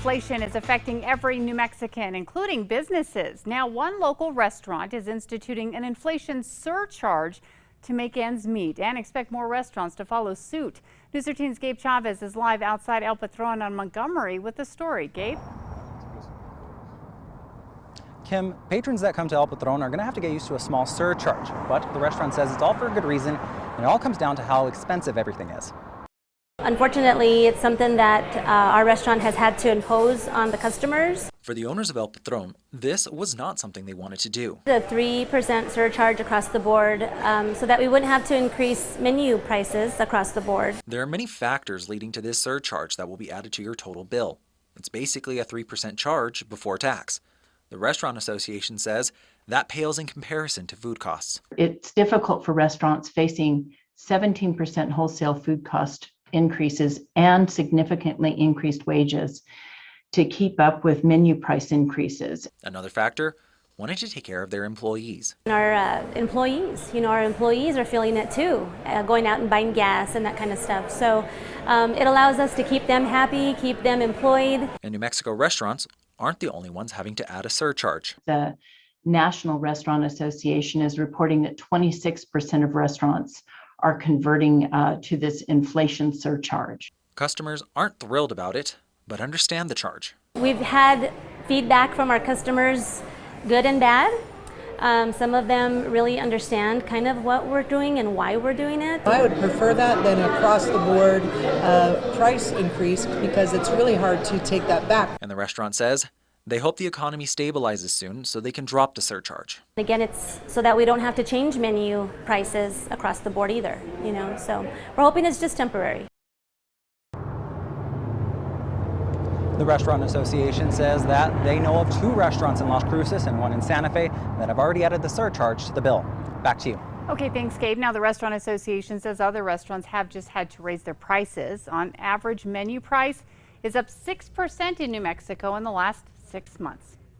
Inflation is affecting every New Mexican, including businesses. Now, one local restaurant is instituting an inflation surcharge to make ends meet and expect more restaurants to follow suit. News 13's Gabe Chavez is live outside El Patron on Montgomery with the story. Gabe? Kim, patrons that come to El Patron are going to have to get used to a small surcharge, but the restaurant says it's all for a good reason, and it all comes down to how expensive everything is. Unfortunately, it's something that our restaurant has had to impose on the customers. For the owners of El Patron, this was not something they wanted to do. The 3% surcharge across the board so that we wouldn't have to increase menu prices across the board. There are many factors leading to this surcharge that will be added to your total bill. It's basically a 3% charge before tax. The Restaurant Association says that pales in comparison to food costs. It's difficult for restaurants facing 17% wholesale food cost increases and significantly increased wages to keep up with menu price increases. Another factor, wanting to take care of their employees. Our employees are feeling it too, going out and buying gas and that kind of stuff. So it allows us to keep them happy, keep them employed. And New Mexico restaurants aren't the only ones having to add a surcharge. The National Restaurant Association is reporting that 26% of restaurants are converting to this inflation surcharge. Customers aren't thrilled about it, but understand the charge. We've had feedback from our customers, good and bad. Some of them really understand kind of what we're doing and why we're doing it. I would prefer that than across the board price increase because it's really hard to take that back. And the restaurant says they hope the economy stabilizes soon so they can drop the surcharge. Again, it's so that we don't have to change menu prices across the board either, so we're hoping it's just temporary. The Restaurant Association says that they know of 2 restaurants in Las Cruces and 1 in Santa Fe that have already added the surcharge to the bill. Back to you. Okay, thanks, Gabe. Now, the Restaurant Association says other restaurants have just had to raise their prices. On average, menu price is up 6% in New Mexico in the last 6 months.